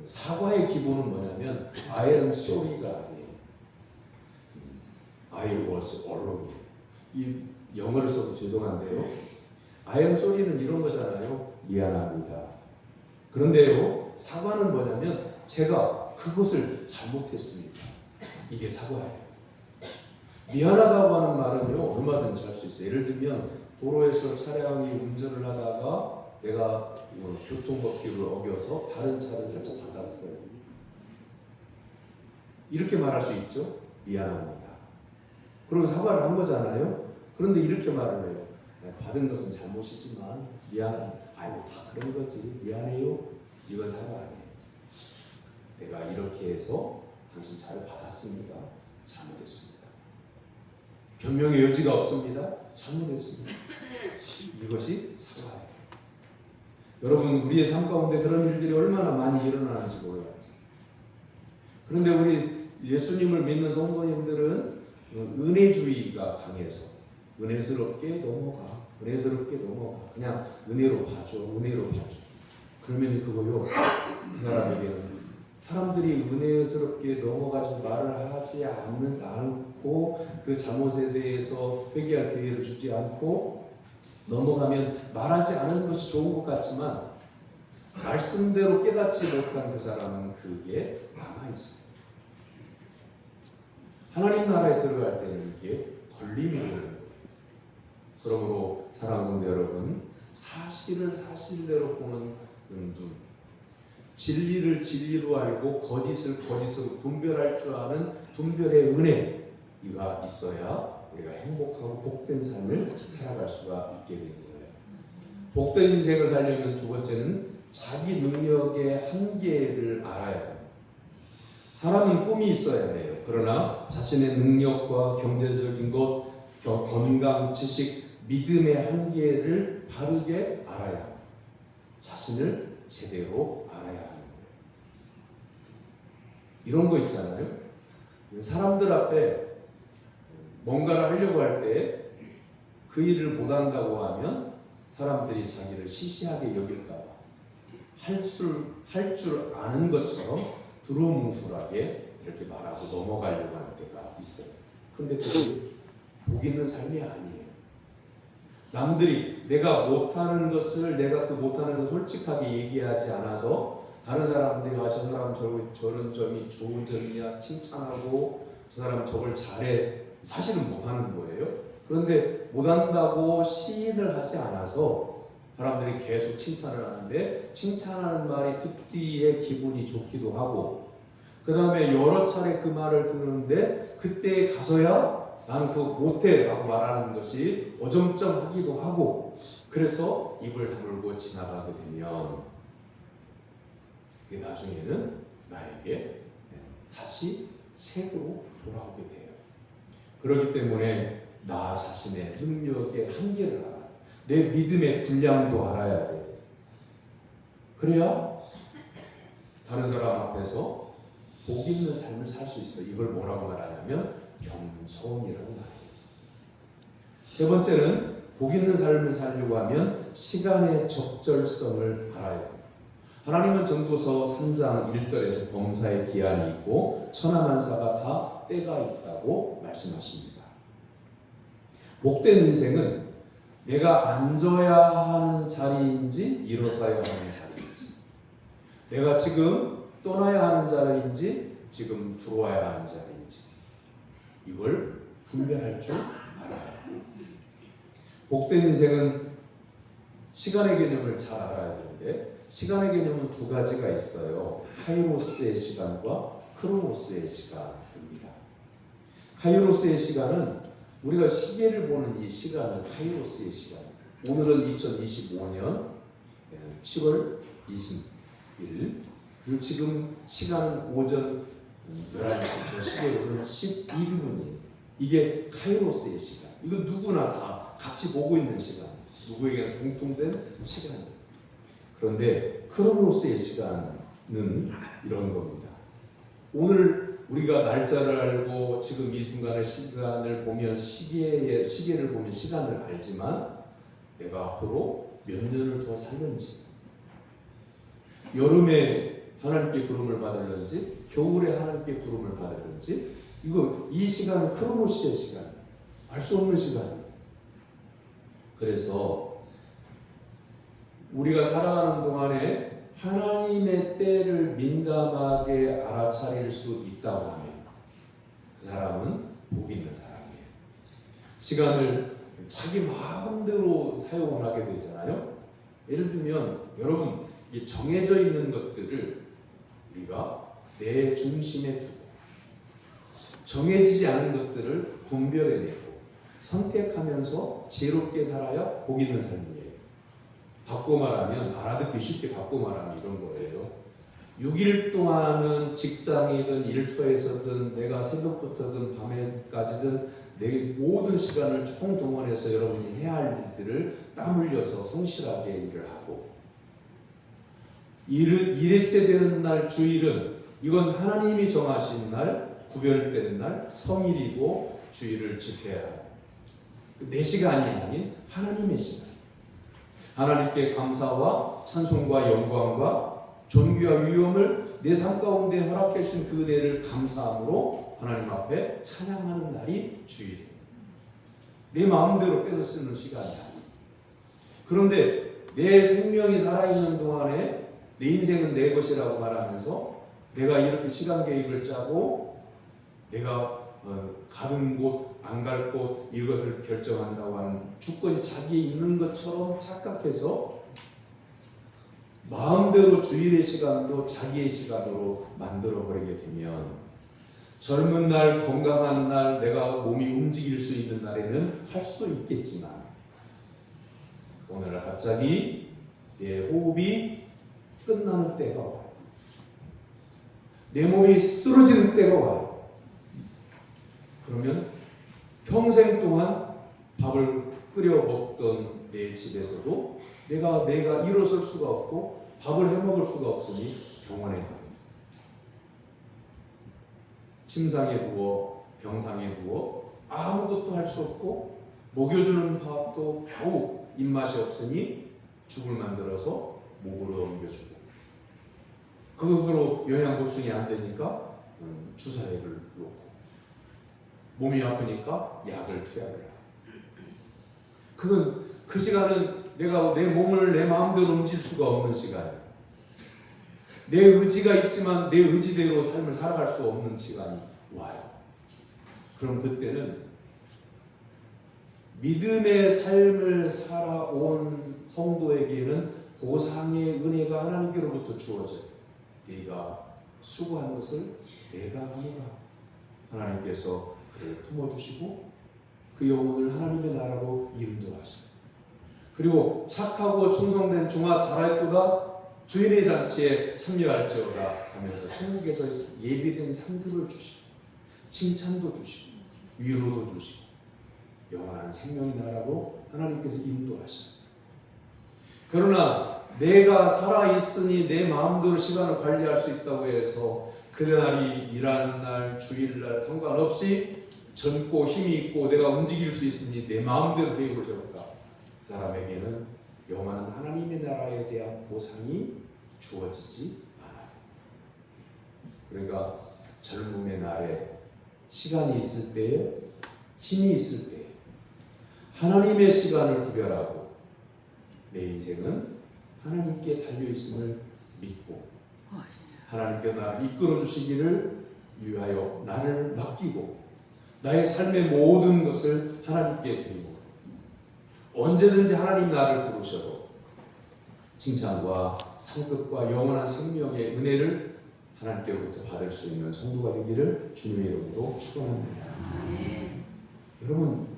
사과의 기본은 뭐냐면 I am sorry가 아니에요. I was alone. 이 영어를 써서 죄송한데요. I am sorry는 이런 거잖아요. 미안합니다. 그런데요, 사과는 뭐냐면 제가 그것을 잘못했습니다. 이게 사과예요. 미안하다고 하는 말은요, 얼마든지 할 수 있어요. 예를 들면 도로에서 차량이 운전을 하다가 내가 교통법규를 어겨서 다른 차를 살짝 받았어요. 이렇게 말할 수 있죠. 미안합니다. 그러면 사과를 한 거잖아요. 그런데 이렇게 말을 해요. 받은 것은 잘못이지만 아이고 다 그런 거지. 미안해요. 이건 사과 아니에요. 내가 이렇게 해서 당신 차를 받았습니다. 잘못했습니다. 변명의 여지가 없습니다. 잘못했습니다. 이것이 사과예요. 여러분, 우리의 삶 가운데 그런 일들이 얼마나 많이 일어나는지 몰라요. 그런데 우리 예수님을 믿는 성도님들은 은혜주의가 강해서 은혜스럽게 넘어가. 그냥 은혜로 봐줘. 그러면 그거요, 그 사람에게는 사람들이 은혜스럽게 넘어가지고 말을 하지 않고 그 잘못에 대해서 회개할 기회를 주지 않고 넘어가면 말하지 않은 것이 좋은 것 같지만 말씀대로 깨닫지 못한 그 사람은 그게 남아있어요. 하나님 나라에 들어갈 때는 이게 걸림이에요. 그러므로 사랑하는 성도 여러분, 사실을 사실대로 보는 눈, 진리를 진리로 알고 거짓을 거짓으로 분별할 줄 아는 분별의 은혜가 있어야 우리가 행복하고 복된 삶을 살아갈 수가 있게 되는 거예요. 복된 인생을 살려면 두 번째는 자기 능력의 한계를 알아야 돼요. 사람은 꿈이 있어야 해요. 그러나 자신의 능력과 경제적인 것, 건강, 지식, 믿음의 한계를 바르게 알아야 합니다. 자신을 제대로 알아야 하는 거예요. 이런 거 있잖아요. 사람들 앞에 뭔가를 하려고 할 때 그 일을 못한다고 하면 사람들이 자기를 시시하게 여길까 봐 할 줄 아는 것처럼 두루뭉술하게 이렇게 말하고 넘어가려고 하는 때가 있어요. 그런데 그게 복 있는 삶이 아니에요. 남들이 내가 못하는 것을 내가 그 못하는 걸 솔직하게 얘기하지 않아서 다른 사람들이 저 사람 저런 점이 좋은 점이야 칭찬하고 저 사람 저걸 잘해. 사실은 못하는 거예요. 그런데 못한다고 시인을 하지 않아서 사람들이 계속 칭찬을 하는데 칭찬하는 말이 듣기에 기분이 좋기도 하고 그 다음에 여러 차례 그 말을 듣는데 그때 가서야 나는 그거 못해 라고 말하는 것이 어정쩡하기도 하고 그래서 입을 다물고 지나가게 되면 그게 나중에는 나에게 다시 색으로 돌아오게 돼요. 그렇기 때문에 나 자신의 능력의 한계를 알아요. 내 믿음의 분량도 알아야 돼요. 그래야 다른 사람 앞에서 복 있는 삶을 살 수 있어요. 이걸 뭐라고 말하냐면 겸손이라고 말해요. 세 번째는 복 있는 삶을 살려고 하면 시간의 적절성을 알아야 돼요. 하나님은 전도서 3장 1절에서 범사의 기한이 있고 천하만사가 다 때가 있다고 말씀하십니다. 복된 인생은 내가 앉아야 하는 자리인지 일어서야 하는 자리인지 내가 지금 떠나야 하는 자리인지 지금 들어와야 하는 자리인지 이걸 분별할 줄 알아야 해요. 복된 인생은 시간의 개념을 잘 알아야 되는데 시간의 개념은 두 가지가 있어요. 카이로스의 시간과 크로노스의 시간입니다. 카이로스의 시간은 우리가 시계를 보는 이 시간은 카이로스의 시간. 오늘은 2025년 7월 20일. 그리고 지금 시간은 오전 11시, 저 시계로는 11분이에요. 이게 카이로스의 시간. 이거 누구나 다 같이 보고 있는 시간. 누구에게나 공통된 시간이에요. 그런데 크로노스의 시간은 이런 겁니다. 오늘 우리가 날짜를 알고 지금 이 순간의 시간을 보면 시계를 보면 시간을 알지만 내가 앞으로 몇 년을 더 살는지, 여름에 하나님께 부름을 받을는지, 겨울에 하나님께 부름을 받을는지, 이 시간은 크로노스의 시간, 알 수 없는 시간이에요. 그래서 우리가 살아가는 동안에 하나님의 때를 민감하게 알아차릴 수 있다고 하면 그 사람은 복 있는 사람이에요. 시간을 자기 마음대로 사용을 하게 되잖아요. 예를 들면 여러분, 이 정해져 있는 것들을 우리가 내 중심에 두고 정해지지 않은 것들을 분별해내고 선택하면서 지혜롭게 살아야 복 있는 삶이에요. 바꿔 말하면, 알아듣기 쉽게 바꿔 말하면 이런 거예요. 6일 동안은 직장이든 일터에서든 내가 새벽부터든 밤에까지든 내 모든 시간을 총동원해서 여러분이 해야 할 일들을 땀 흘려서 성실하게 일을 하고, 일일째 되는 날 주일은 이건 하나님이 정하신 날, 구별된 날, 성일이고 주일을 지켜야 하고, 내 시간이 아닌 하나님의 시간, 하나님께 감사와 찬송과 영광과 존귀와 위엄을 내 삶 가운데 허락해 주신 그 은혜를 감사함으로 하나님 앞에 찬양하는 날이 주일이에요. 내 마음대로 뺏어 쓰는 시간이 아니에요. 그런데 내 생명이 살아있는 동안에 내 인생은 내 것이라고 말하면서 내가 이렇게 시간 계획을 짜고 내가 가는 곳, 안 갈 곳, 이것을 결정한다고 하는 주권이 자기에 있는 것처럼 착각해서 마음대로 주일의 시간도 자기의 시간으로 만들어버리게 되면 젊은 날, 건강한 날, 내가 몸이 움직일 수 있는 날에는 할 수도 있겠지만 오늘 갑자기 내 호흡이 끝나는 때가 와요. 내 몸이 쓰러지는 때가 와요. 그러면 평생 동안 밥을 끓여 먹던 내 집에서도 내가 일어설 수가 없고 밥을 해 먹을 수가 없으니 병원에 가요. 침상에 누워, 병상에 누워 아무것도 할 수 없고 먹여주는 밥도 겨우 입맛이 없으니 죽을 만들어서 목으로 옮겨주고, 그것으로 영양 보충이 안 되니까 주사액을 놓고, 몸이 아프니까 약을 투약을 하고. 그 시간은 내가 내 몸을 내 마음대로 움직일 수가 없는 시간이에요. 내 의지가 있지만 내 의지대로 삶을 살아갈 수 없는 시간이 와요. 그럼 그때는 믿음의 삶을 살아온 성도에게는 보상의 은혜가 하나님께로부터 주어져요. 네가 수고한 것을 내가 하노라. 하나님께서 그를 품어주시고 그 영혼을 하나님의 나라로 인도하셔요. 그리고 착하고 충성된 종아 잘하였도다, 주인의 잔치에 참여할지어다 하면서 천국에서 예비된 상급을 주시고 칭찬도 주시고 위로도 주시고 영원한 생명의 나라로 하나님께서 인도하셔요. 그러나 내가 살아있으니 내 마음대로 시간을 관리할 수 있다고 해서 그날이 일하는 날, 주일날 상관없이 젊고 힘이 있고 내가 움직일 수 있으니 내 마음대로 계획을 세웠다. 그 사람에게는 영원한 하나님의 나라에 대한 보상이 주어지지 않아요. 그러니까 젊음의 날에 시간이 있을 때에, 힘이 있을 때에 하나님의 시간을 구별하고 내 인생은 하나님께 달려있음을 믿고 하나님께 나를 이끌어 주시기를 위하여 나를 맡기고 나의 삶의 모든 것을 하나님께 드리고, 언제든지 하나님 나를 부르셔도 칭찬과 상급과 영원한 생명의 은혜를 하나님께로부터 받을 수 있는 성도가 되기를 주님의 이름으로 축원합니다. 여러분,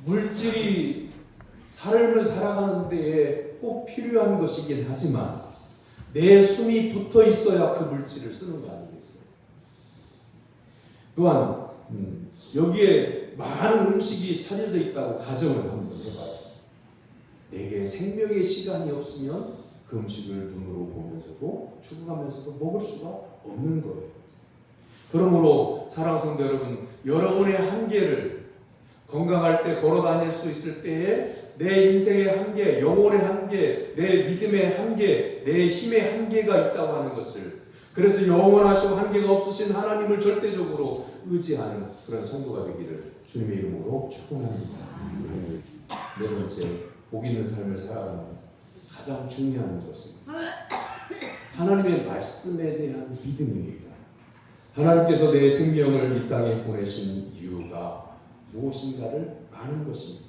물질이 삶을 살아가는 데에 꼭 필요한 것이긴 하지만 내 숨이 붙어 있어야 그 물질을 쓰는 거 아니겠어요? 또한 여기에 많은 음식이 차려져 있다고 가정을 한번 해봐요. 내게 생명의 시간이 없으면 그 음식을 눈으로 보면서도 추구하면서도 먹을 수가 없는 거예요. 그러므로 사랑하는 성도 여러분, 여러분의 한계를 건강할 때 걸어 다닐 수 있을 때에 내 인생의 한계, 영혼의 한계, 내 믿음의 한계, 내 힘의 한계가 있다고 하는 것을, 그래서 영원하시고 한계가 없으신 하나님을 절대적으로 의지하는 그런 성도가 되기를 주님의 이름으로 축원합니다. 네 번째, 복 있는 삶을 살아가는 가장 중요한 것은 하나님의 말씀에 대한 믿음입니다. 하나님께서 내 생명을 이 땅에 보내신 이유가 무엇인가를 아는 것입니다.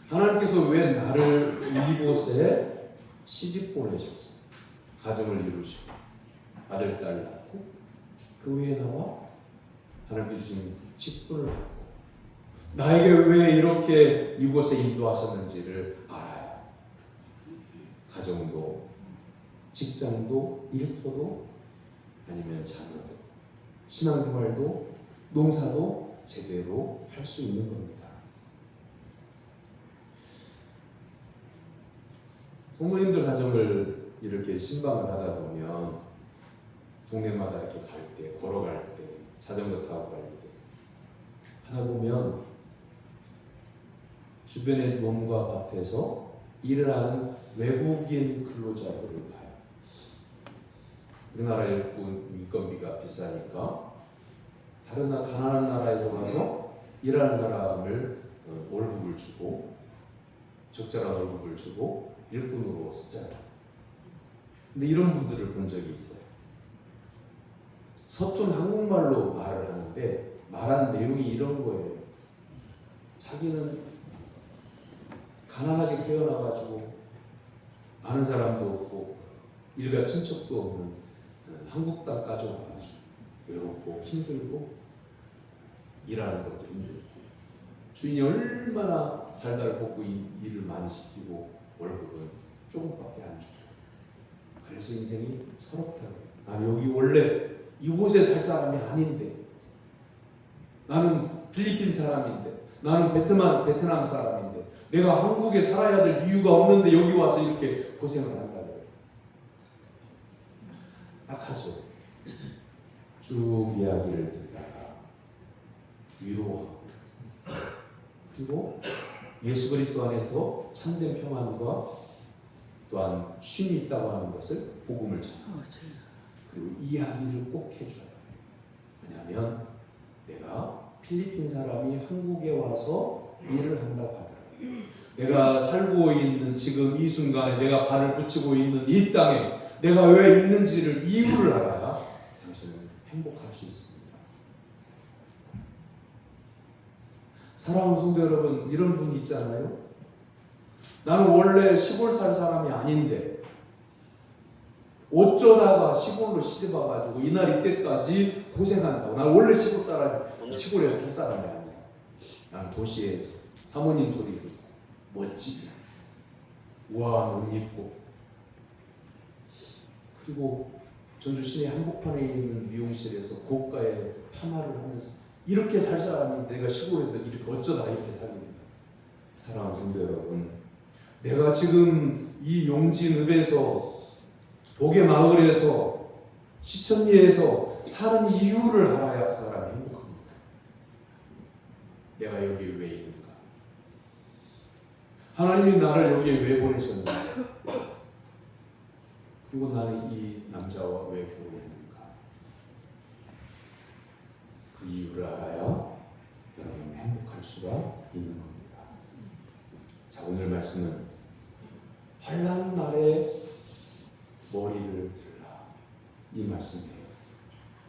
하나님께서 왜 나를 이곳에 시집 보내셨어요? 가정을 이루시고 아들, 딸 낳고 그 외에 나와 하나님께 주신 직분을 갖고 나에게 왜 이렇게 이곳에 인도하셨는지를 알아야 가정도, 직장도, 일터도, 아니면 자녀도, 신앙생활도, 농사도 제대로 할 수 있는 겁니다. 성도님들 가정을 이렇게 신방을 하다 보면 동네마다 이렇게 갈 때, 걸어갈 때, 자전거 타고 갈 때 하다 보면 주변의 농가 밭에서 일을 하는 외국인 근로자들을 봐요. 우리나라 인건비가 비싸니까 다른 가난한 나라에서 와서 일하는 사람을 월급을 주고 적절한 월급을 주고 일꾼으로 쓰잖아요. 근데 이런 분들을 본 적이 있어요. 서툰 한국말로 말을 하는데 말한 내용이 이런 거예요. 자기는 가난하게 태어나가지고 아는 사람도 없고 일가 친척도 없는 한국 땅까지 와가지고 외롭고 힘들고 일하는 것도 힘들고 주인이 얼마나 달달 볶고 일을 많이 시키고 월급은 조금밖에 안 주죠. 그래서 인생이 서럽다고. 나는 여기 원래 이곳에 살 사람이 아닌데, 나는 필리핀 사람인데, 나는 베트남 사람인데, 내가 한국에 살아야 될 이유가 없는데 여기 와서 이렇게 고생을 한다고요. 딱하죠. 쭉 이야기를 듣다가 위로하고, 그리고 예수 그리스도 안에서 참된 평안과 또한 쉼이 있다고 하는 것을 복음을 전하고, 그리고 이야기를 꼭 해줘요. 왜냐하면 내가 필리핀 사람이 한국에 와서 일을 한다고 하더라고요. 내가 살고 있는 지금 이 순간에 내가 발을 붙이고 있는 이 땅에 내가 왜 있는지를 이유를 알아야 당신은 행복할 수 있습니다. 사랑하는 성도 여러분, 이런 분 있잖아요. 나는 원래 시골 살 사람이 아닌데 어쩌다가 시골로 시집 와가지고 이날 이때까지 고생한다고. 난 원래 시골에 살 사람이 아니야. 나는 도시에서 사모님 소리 듣고 멋지게 우아한 옷 입고, 그리고 전주 시내 한복판에 있는 미용실에서 고가의 파마를 하면서 이렇게 살 사람인데 내가 시골에서 이렇게 어쩌다 이렇게 살입니다. 사랑하는 성도 여러분, 내가 지금 이 용진읍에서 복의 마을에서 시천리에서 사는 이유를 알아야 그 사람이 행복합니다. 내가 여기 왜 있는가? 하나님이 나를 여기에 왜 보내셨는가? 그리고 나는 이 남자와 왜 결혼했는가? 그 이유를 알아야 여러분은 행복할 수가 있는 겁니다. 자, 오늘 말씀은 환난 날에 머리를 들라, 이 말씀이에요.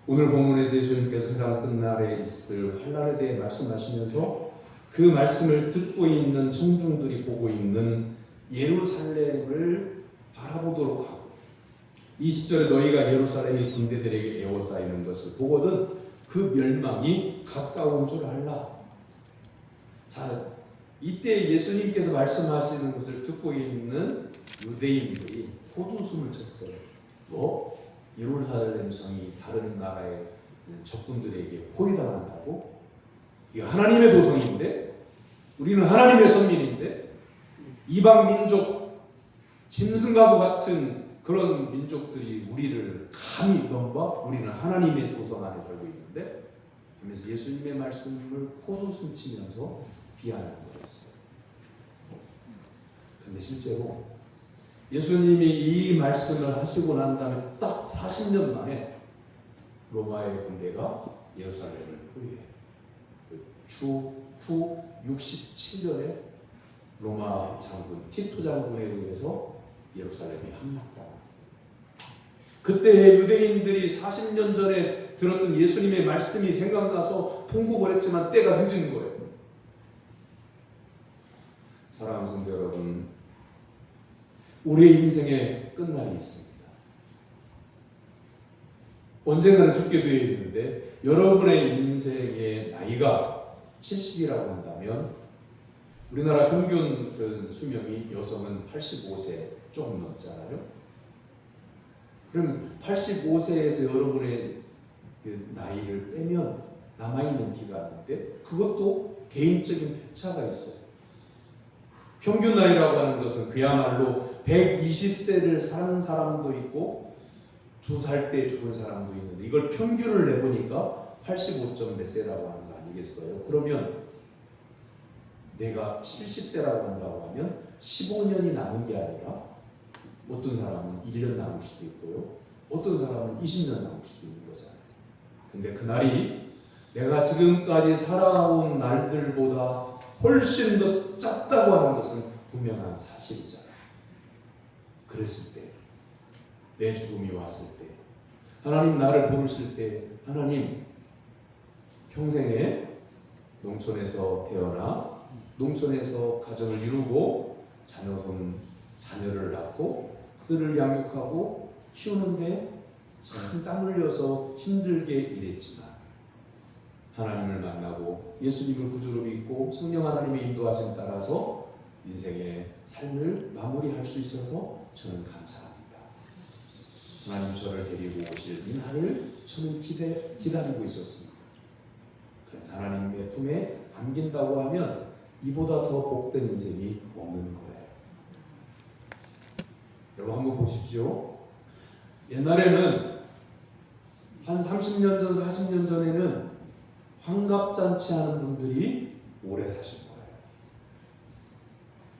오늘 본문에서 예수님께서 세상 끝날에 있을 환난에 대해 말씀하시면서 그 말씀을 듣고 있는 청중들이 보고 있는 예루살렘을 바라보도록 하고, 20절에 너희가 예루살렘이 군대들에게 에워싸이는 것을 보거든 그 멸망이 가까운 줄 알라. 자, 이때 예수님께서 말씀하시는 것을 듣고 있는 유대인들이 호두숨을 쳤어요. 뭐? 예루살렘 성이 다른 나라의 적군들에게 포위당한다고? 이거 하나님의 도성인데? 우리는 하나님의 선민인데? 이방 민족, 짐승과도 같은 그런 민족들이 우리를 감히 넘봐? 우리는 하나님의 도성 안에 살고 있는데? 하면서 예수님의 말씀을 호두숨 치면서 비하하는 거였어요. 그런데 실제로 예수님이 이 말씀을 하시고 난 다음에 딱 40년 만에 로마의 군대가 예루살렘을 포위해요. 후 67년에 로마 장군 티토 장군에 의해서 예루살렘이 함락당합니다. 그때 유대인들이 40년 전에 들었던 예수님의 말씀이 생각나서 통곡을 했지만 때가 늦은 거예요. 사랑하는 성도 여러분, 우리의 인생에 끝날이 있습니다. 언젠가는 죽게 되어 있는데 여러분의 인생의 나이가 70이라고 한다면 우리나라 평균 그 수명이 여성은 85세 조금 넘잖아요. 그럼 85세에서 여러분의 그 나이를 빼면 남아있는 기간인데 그것도 개인적인 편차가 있어요. 평균 나이라고 하는 것은 그야말로 120세를 사는 사람도 있고 2살 때 죽은 사람도 있는데 이걸 평균을 내보니까 85점 몇 세라고 하는 거 아니겠어요? 그러면 내가 70세라고 한다고 하면 15년이 남은 게 아니라 어떤 사람은 1년 남을 수도 있고요. 어떤 사람은 20년 남을 수도 있는 거잖아요. 근데 그날이 내가 지금까지 살아온 날들보다 훨씬 더 짧다고 하는 것은 분명한 사실이잖아요. 그랬을 때, 내 죽음이 왔을 때, 하나님 나를 부르실 때, 하나님 평생에 농촌에서 태어나 농촌에서 가정을 이루고 자녀를 낳고 그들을 양육하고 키우는데 참 땀 흘려서 힘들게 일했지만 하나님을 만나고 예수님을 구주로 믿고 성령 하나님의 인도하심 따라서 인생의 삶을 마무리할 수 있어서 저는 감사합니다. 하나님 저를 데리고 오실 이 날을 저는 기다리고 있었습니다. 하나님의 품에 안긴다고 하면 이보다 더 복된 인생이 없는 거예요. 여러분 한번 보십시오. 옛날에는 한 30년 전, 40년 전에는 환갑잔치 하는 분들이 오래 사신 거예요.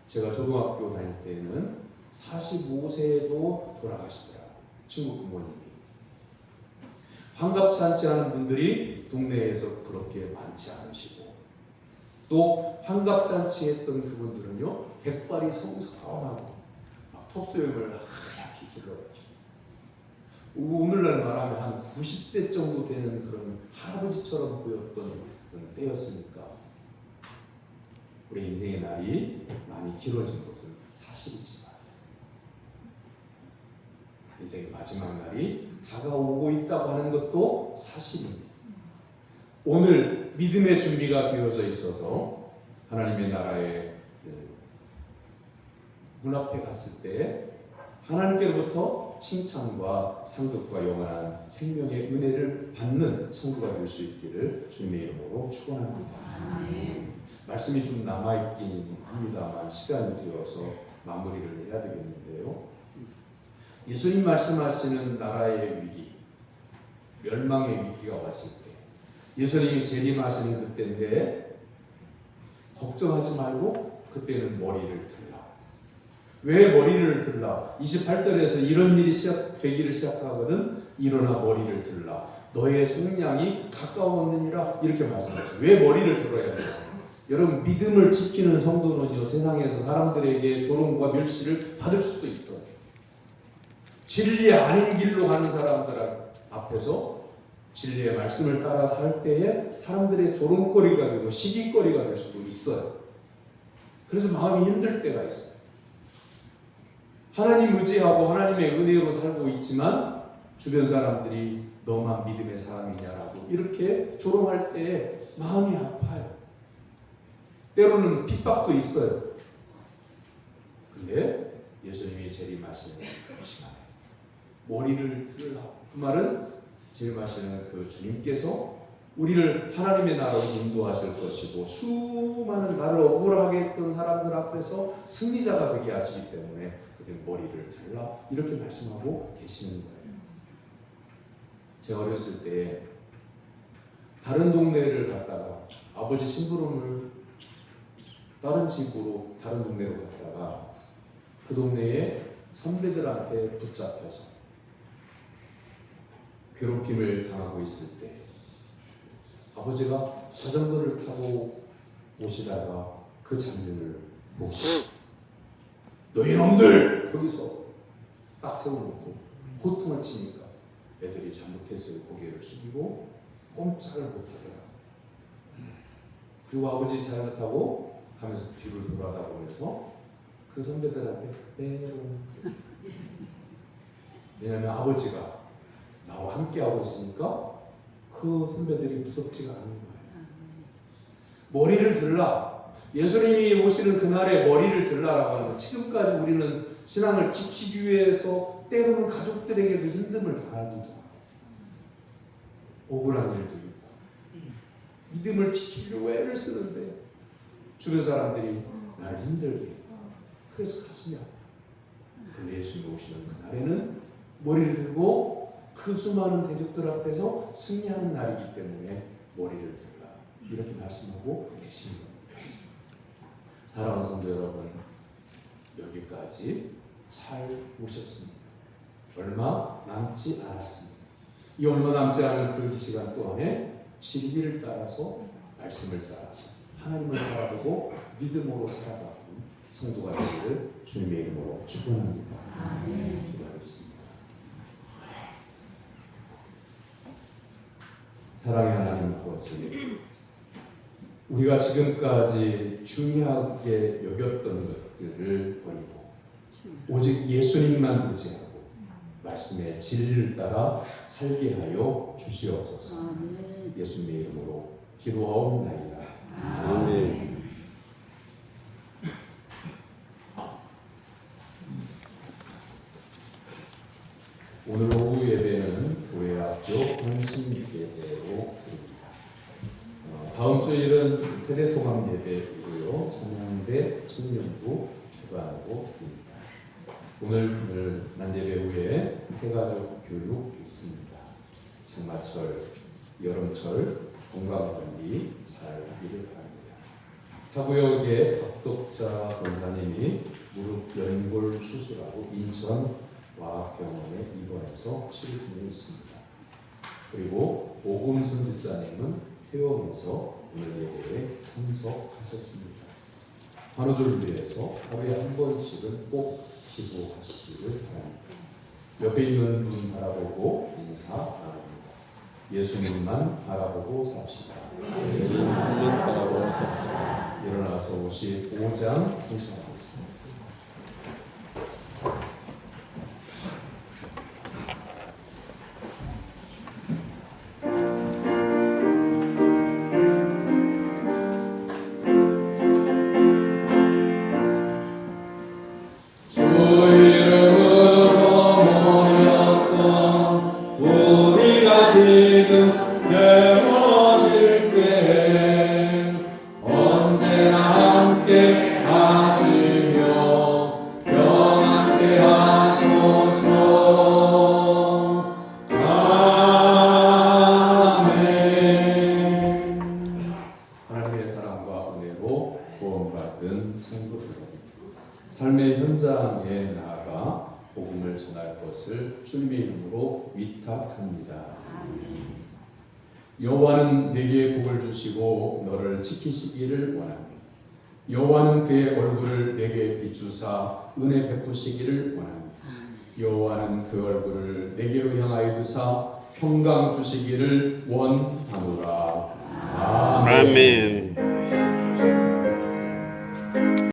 제가 초등학교 다닐 때는 45세에도 돌아가시더라고요. 친구 부모님이. 환갑잔치 하는 분들이 동네에서 그렇게 많지 않으시고 또 환갑잔치 했던 그분들은요 백발이 성성하고 막 턱수염을 하얗게 길러가지고 오늘날 말하면 한 90세 정도 되는 그런 할아버지처럼 보였던 그런 때였으니까 우리 인생의 날이 많이 길어진 것은 사실이지만 인생의 마지막 날이 다가오고 있다고 하는 것도 사실입니다. 오늘 믿음의 준비가 되어져 있어서 하나님의 나라의 문 앞에 갔을 때 하나님께로부터 칭찬과 상급과 영원한 생명의 은혜를 받는 성도가 될 수 있기를 주님의 이름으로 축원합니다. 말씀이 좀 남아있긴 합니다만 시간이 되어서 마무리를 해야 되겠는데요. 예수님 말씀하시는 나라의 위기, 멸망의 위기가 왔을 때 예수님이 재림하시는 그때인데 걱정하지 말고 그때는 머리를 들라. 왜 머리를 들라? 28절에서 이런 일이 되기를 시작하거든 일어나 머리를 들라. 너의 속량이 가까웠느니라 이렇게 말씀하죠. 왜 머리를 들어야 돼요? 여러분 믿음을 지키는 성도는요 세상에서 사람들에게 조롱과 멸시를 받을 수도 있어요. 진리 아닌 길로 가는 사람들 앞에서 진리의 말씀을 따라 살 때에 사람들의 조롱거리가 되고 시기거리가 될 수도 있어요. 그래서 마음이 힘들 때가 있어요. 하나님 의지하고 하나님의 은혜로 살고 있지만 주변 사람들이 너만 믿음의 사람이냐라고 이렇게 조롱할 때에 마음이 아파요. 때로는 핍박도 있어요. 근데 예수님이 재림하시는 그 시간에 머리를 들으라. 그 말은 재림하시는 그 주님께서 우리를 하나님의 나라로 인도하실 것이고 수많은 나를 억울하게 했던 사람들 앞에서 승리자가 되게 하시기 때문에 그들 머리를 들라 이렇게 말씀하고 계시는 거예요. 제가 어렸을 때 다른 동네를 갔다가 아버지 심부름을 다른 집으로 다른 동네로 갔다가 그 동네에 선배들한테 붙잡혀서 괴롭힘을 당하고 있을 때 아버지가 자전거를 타고 오시다가 그 장면을 보고 너희 놈들! 거기서 딱 세워놓고 호통을 치니까 애들이 잘못했어요. 고개를 숙이고 꼼짝을 못하더라. 그리고 아버지 잘못하고 하면서 뒤를 돌아다보면서 그 선배들한테 빼롱. 왜냐하면 아버지가 나와 함께하고 있으니까 그 선배들이 무섭지가 않은 거예요. 머리를 들라. 예수님이 오시는 그날에 머리를 들라라고 하는 거. 지금까지 우리는 신앙을 지키기 위해서 때로는 가족들에게도 힘듦을 당하기도 하고 억울한 일도 있고 믿음을 지키려고 애를 쓰는데 주변 사람들이 날 힘들게 해요. 그래서 가슴이 아파요. 근데 예수님이 오시는 그날에는 머리를 들고 그 수많은 대적들 앞에서 승리하는 날이기 때문에 머리를 들라 이렇게 말씀하고 계신 겁니다. 사랑하는 성도 여러분, 여기까지 잘 오셨습니다. 얼마 남지 않았습니다. 이 얼마 남지 않은 그 시간 동안에 진리를 따라서 말씀을 따라서 하나님을 바라보고 믿음으로 살아가는 성도가 되기를 주님의 이름으로 축원합니다. 기도하겠습니다. 사랑의 하나님 아버지, 우리가 지금까지 중요하게 여겼던 것들을 버리고 오직 예수님만 의지하고 말씀의 진리를 따라 살게 하여 주시옵소서. 예수님의 이름으로 기도하옵나이다. 아멘. 오늘 오후 예배는 교회 앞쪽 헌신 예배로 드립니다. 다음 주일은 세대통합 예배이고요. 찬양대 청년부 주관하고 드립니다. 오늘 난예배 후에 새가족 교육 있습니다. 장마철, 여름철 건강관리 잘 하기를 바랍니다. 사구역의 덕독자 권사님이 무릎 연골 수술하고 인천과학병원에 입원해서 치료 중에 있습니다. 그리고 오금순 집사님은 퇴원해서 오늘 예배에 참석하셨습니다. 환우들 위해서 하루에 한 번씩은 꼭 기도하시기를 바랍니다. 옆에 있는 분 바라보고 인사 나눕니다. 예수님만 바라보고 삽시다. 예수님만 바라보고 삽시다. 일어나서 55장 청소하겠습니다. 삶의 현장에 나아가 복음을 전할 것을 주님의 이름으로 위탁합니다. 여호와는 내게 복을 주시고 너를 지키시기를 원합니다. 여호와는 그의 얼굴을 내게 비추사 은혜 베푸시기를 원합니다. 여호와는 그 얼굴을 내게로 향하여 드사 평강 주시기를 원하노라. 아멘.